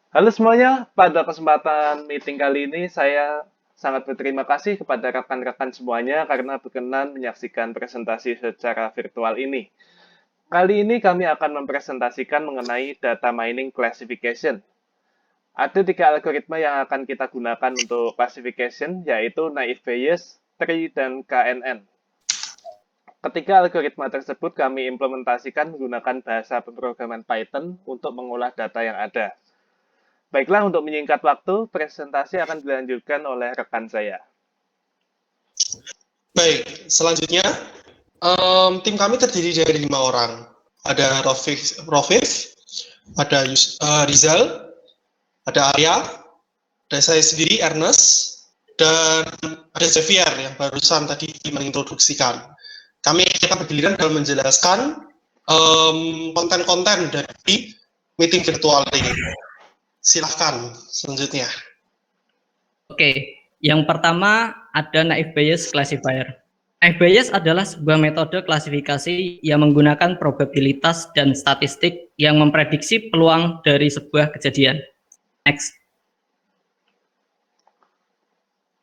Halo semuanya, pada kesempatan meeting kali ini saya sangat berterima kasih kepada rekan-rekan semuanya karena berkenan menyaksikan presentasi secara virtual ini. Kali ini kami akan mempresentasikan mengenai data mining classification. Ada tiga algoritma yang akan kita gunakan untuk classification, yaitu naive Bayes, tree, dan KNN. Ketiga algoritma tersebut kami implementasikan menggunakan bahasa pemrograman Python untuk mengolah data yang ada. Baiklah, untuk menyingkat waktu, presentasi akan dilanjutkan oleh rekan saya. Baik, selanjutnya tim kami terdiri dari 5 orang. Ada Rofif, ada Rizal, ada Arya, ada saya sendiri Ernest, dan ada Xavier yang barusan tadi mengintroduksikan. Kami akan bergiliran dalam menjelaskan konten-konten dari meeting virtual ini. Silahkan selanjutnya. Oke, yang pertama ada naive Bayes classifier. Naive Bayes adalah sebuah metode klasifikasi yang menggunakan probabilitas dan statistik yang memprediksi peluang dari sebuah kejadian. Next.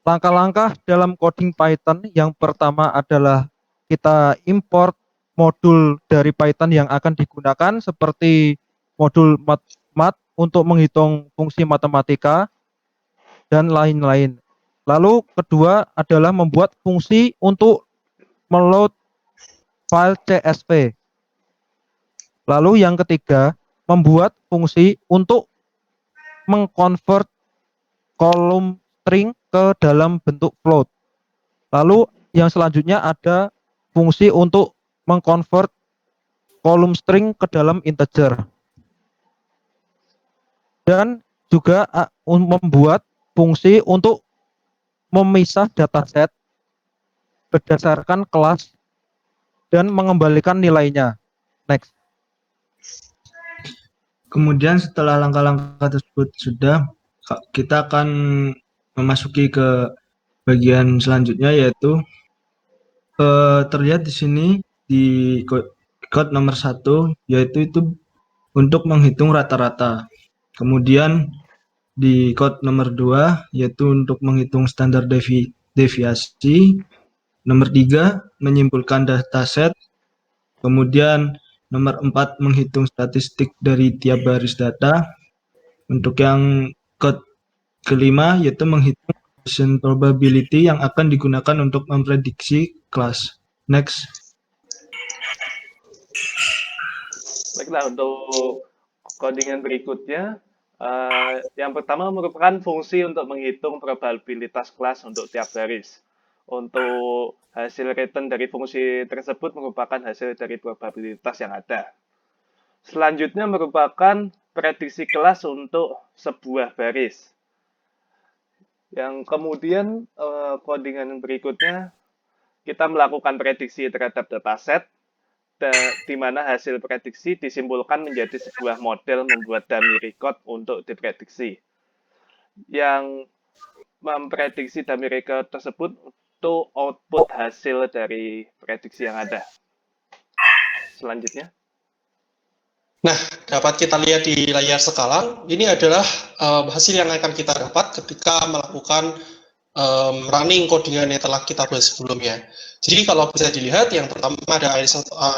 Langkah-langkah dalam coding Python yang pertama adalah kita import modul dari Python yang akan digunakan seperti modul mat untuk menghitung fungsi matematika dan lain-lain. Lalu kedua adalah membuat fungsi untuk meload file CSV. Lalu yang ketiga, membuat fungsi untuk mengconvert kolom string ke dalam bentuk float. Lalu yang selanjutnya ada fungsi untuk mengconvert kolom string ke dalam integer. Dan juga membuat fungsi untuk memisah dataset berdasarkan kelas dan mengembalikan nilainya. Next. Kemudian setelah langkah-langkah tersebut sudah, kita akan memasuki ke bagian selanjutnya, yaitu terlihat di sini di code nomor 1, yaitu itu untuk menghitung rata-rata. Kemudian di code nomor 2, yaitu untuk menghitung standar deviasi. Nomor 3, menyimpulkan dataset. Kemudian nomor 4, menghitung statistik dari tiap baris data. Untuk yang code kelima, yaitu menghitung Bayesian probability yang akan digunakan untuk memprediksi kelas. Next. Baiklah, untuk codingan berikutnya, yang pertama merupakan fungsi untuk menghitung probabilitas kelas untuk tiap baris. Untuk hasil return dari fungsi tersebut merupakan hasil dari probabilitas yang ada. Selanjutnya merupakan prediksi kelas untuk sebuah baris. Yang kemudian codingan berikutnya kita melakukan prediksi terhadap dataset di mana hasil prediksi disimpulkan menjadi sebuah model membuat dummy record untuk diprediksi. Yang memprediksi dummy record tersebut untuk output hasil dari prediksi yang ada. Selanjutnya. Nah, dapat kita lihat di layar sekarang, ini adalah hasil yang akan kita dapat ketika melakukan running codingan yang telah kita bahas sebelumnya. Jadi kalau bisa dilihat, yang pertama ada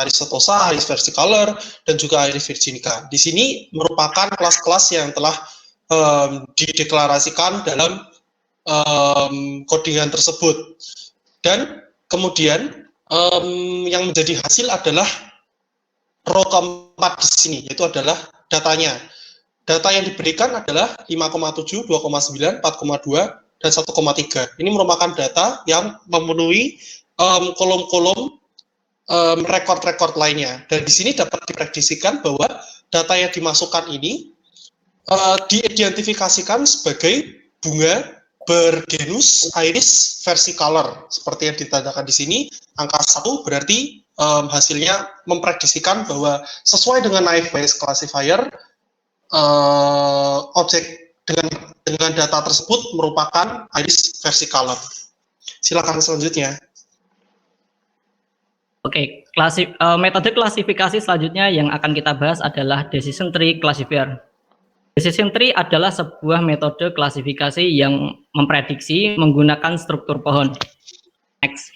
Aristothosa, Iris versicolor, dan juga Iris virginica. Di sini merupakan kelas-kelas yang telah dideklarasikan dalam codingan tersebut. Dan kemudian yang menjadi hasil adalah row keempat di sini, yaitu adalah datanya. Data yang diberikan adalah 5,7, 2,9, 4,2, dan 1,3. Ini merupakan data yang memenuhi kolom-kolom rekor-rekor lainnya. Dan di sini dapat diprediksikan bahwa data yang dimasukkan ini diidentifikasikan sebagai bunga bergenus Iris versicolor. Seperti yang ditandakan di sini, angka 1 berarti hasilnya memprediksikan bahwa sesuai dengan naive Bayes classifier, objek dengan data tersebut merupakan Iris versicolor. Silakan selanjutnya. Oke, metode klasifikasi selanjutnya yang akan kita bahas adalah decision tree classifier. Decision tree adalah sebuah metode klasifikasi yang memprediksi menggunakan struktur pohon. Next.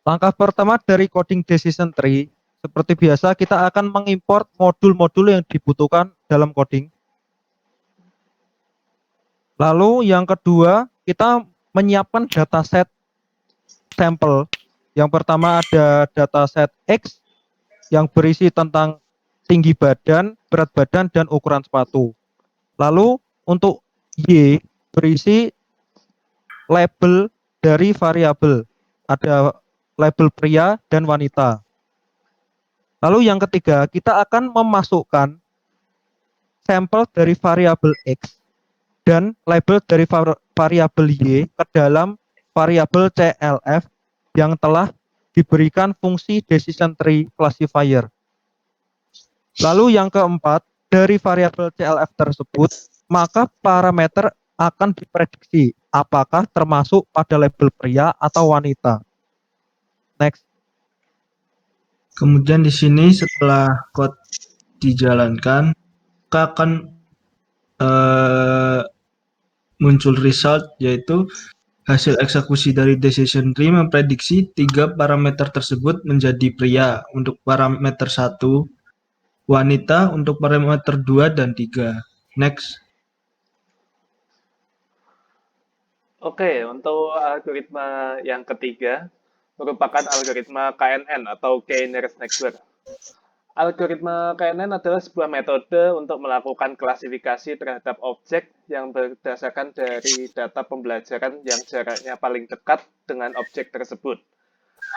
Langkah pertama dari coding decision tree, seperti biasa kita akan mengimport modul-modul yang dibutuhkan dalam coding. Lalu yang kedua, kita menyiapkan dataset sampel. Yang pertama ada dataset X yang berisi tentang tinggi badan, berat badan, dan ukuran sepatu. Lalu untuk Y berisi label dari variabel. Ada label pria dan wanita. Lalu yang ketiga, kita akan memasukkan sampel dari variabel X dan label dari variabel Y ke dalam variabel CLF yang telah diberikan fungsi decision tree classifier. Lalu yang keempat, dari variabel CLF tersebut, maka parameter akan diprediksi apakah termasuk pada label pria atau wanita. Next. Kemudian di sini setelah code dijalankan, maka akan muncul result, yaitu hasil eksekusi dari decision tree memprediksi 3 parameter tersebut menjadi pria untuk parameter 1, wanita untuk parameter 2 dan 3. Next. Oke, untuk algoritma yang ketiga merupakan algoritma KNN atau K-nearest neighbor. Algoritma KNN adalah sebuah metode untuk melakukan klasifikasi terhadap objek yang berdasarkan dari data pembelajaran yang jaraknya paling dekat dengan objek tersebut.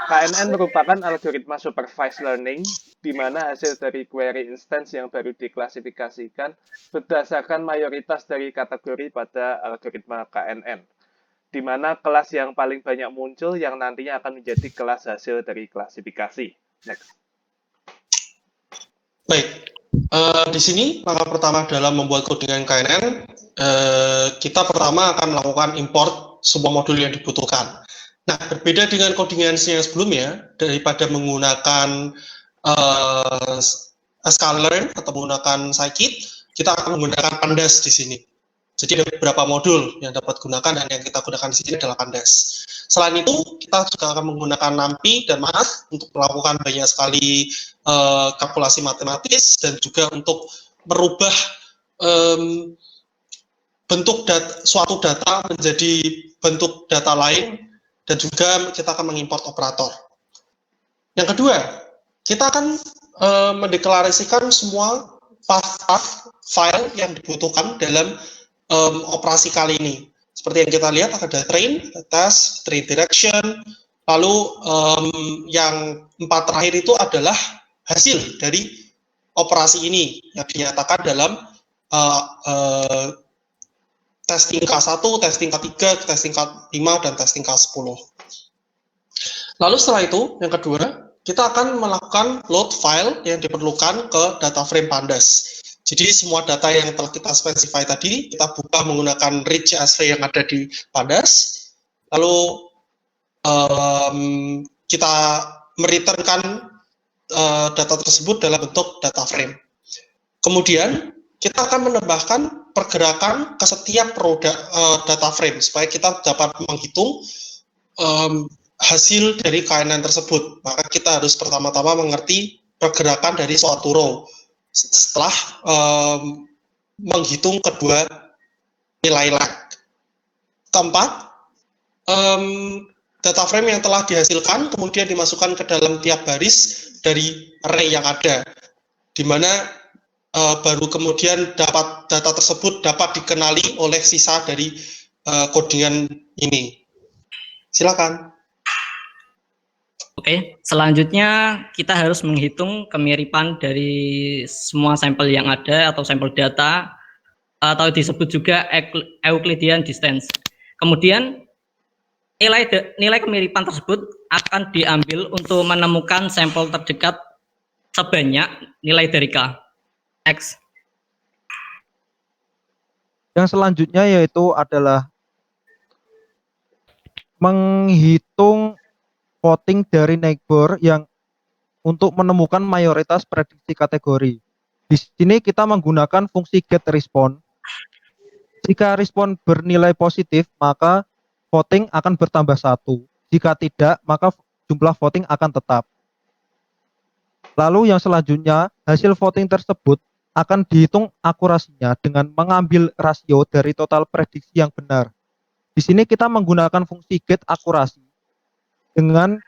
KNN merupakan algoritma supervised learning, di mana hasil dari query instance yang baru diklasifikasikan berdasarkan mayoritas dari kategori pada algoritma KNN, di mana kelas yang paling banyak muncul yang nantinya akan menjadi kelas hasil dari klasifikasi. Next. Baik, di sini langkah pertama dalam membuat codingan KNN, kita pertama akan melakukan import sebuah modul yang dibutuhkan. Nah, berbeda dengan codingan yang sebelumnya, daripada menggunakan sklearn atau menggunakan scikit, kita akan menggunakan pandas di sini. Jadi ada beberapa modul yang dapat gunakan dan yang kita gunakan di sini adalah pandas. Selain itu, kita juga akan menggunakan NumPy dan Math untuk melakukan banyak sekali kalkulasi matematis dan juga untuk merubah bentuk suatu data menjadi bentuk data lain, dan juga kita akan mengimport operator. Yang kedua, kita akan mendeklarasikan semua path file yang dibutuhkan dalam operasi kali ini. Seperti yang kita lihat ada train, test, train direction, lalu yang 4 terakhir itu adalah hasil dari operasi ini yang dinyatakan dalam testing K1, testing K3, testing K5, dan testing K10. Lalu setelah itu, yang kedua, kita akan melakukan load file yang diperlukan ke data frame pandas. Jadi semua data yang telah kita spesify tadi, kita buka menggunakan read CSV yang ada di pandas, lalu kita mereturnkan data tersebut dalam bentuk data frame. Kemudian, kita akan menambahkan pergerakan ke setiap data frame, supaya kita dapat menghitung hasil dari KNN tersebut. Maka kita harus pertama-tama mengerti pergerakan dari suatu row setelah menghitung kedua nilai lag. Keempat, data frame yang telah dihasilkan kemudian dimasukkan ke dalam tiap baris dari array yang ada, di mana baru kemudian data tersebut dapat dikenali oleh sisa dari codingan ini. Silakan. Oke, selanjutnya kita harus menghitung kemiripan dari semua sampel yang ada atau sampel data, atau disebut juga Euclidean distance. Kemudian nilai kemiripan tersebut akan diambil untuk menemukan sampel terdekat sebanyak nilai dari K. X. Yang selanjutnya yaitu adalah menghitung voting dari neighbor yang untuk menemukan mayoritas prediksi kategori. Di sini kita menggunakan fungsi get respon. Jika respon bernilai positif, maka voting akan bertambah 1. Jika tidak, maka jumlah voting akan tetap. Lalu yang selanjutnya, hasil voting tersebut akan dihitung akurasinya dengan mengambil rasio dari total prediksi yang benar. Di sini kita menggunakan fungsi get akurasi dengan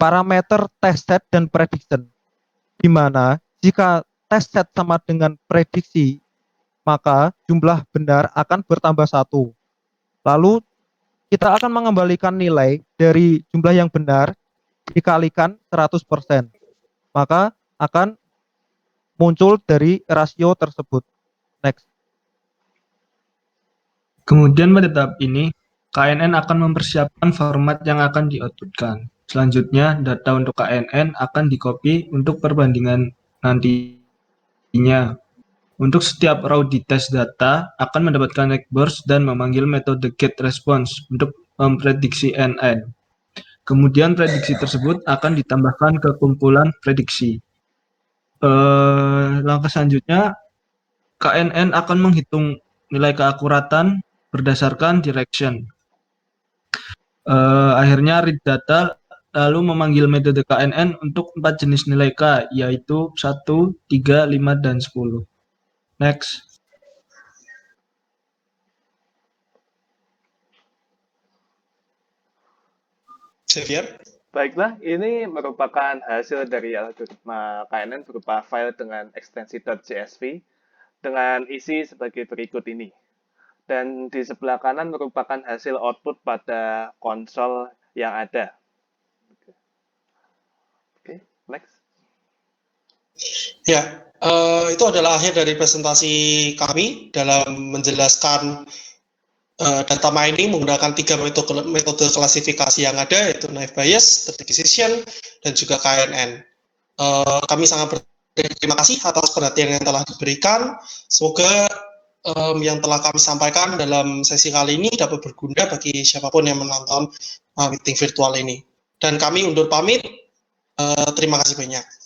parameter test set dan prediction, di mana jika test set sama dengan prediksi, maka jumlah benar akan bertambah 1. Lalu kita akan mengembalikan nilai dari jumlah yang benar dikalikan 100%. Maka akan muncul dari rasio tersebut. Next. Kemudian pada tahap ini, KNN akan mempersiapkan format yang akan di-outputkan. Selanjutnya, data untuk KNN akan di-copy untuk perbandingan nantinya. Untuk setiap raw dites data akan mendapatkan regex dan memanggil metode getResponse untuk memprediksi NN. Kemudian prediksi tersebut akan ditambahkan ke kumpulan prediksi. Langkah selanjutnya, KNN akan menghitung nilai keakuratan berdasarkan direction. Akhirnya read data lalu memanggil metode KNN untuk 4 jenis nilai K, yaitu 1, 3, 5, dan 10. Next. Xavier? Baiklah, ini merupakan hasil dari algoritma KNN berupa file dengan ekstensi .csv dengan isi sebagai berikut ini. Dan di sebelah kanan merupakan hasil output pada konsol yang ada. Oke, next. Ya, itu adalah akhir dari presentasi kami dalam menjelaskan data mining menggunakan 3 metode klasifikasi yang ada, yaitu naive Bayes, static decision, dan juga KNN. Kami sangat berterima kasih atas perhatian yang telah diberikan. Semoga yang telah kami sampaikan dalam sesi kali ini dapat berguna bagi siapapun yang menonton meeting virtual ini. Dan kami undur pamit. Terima kasih banyak.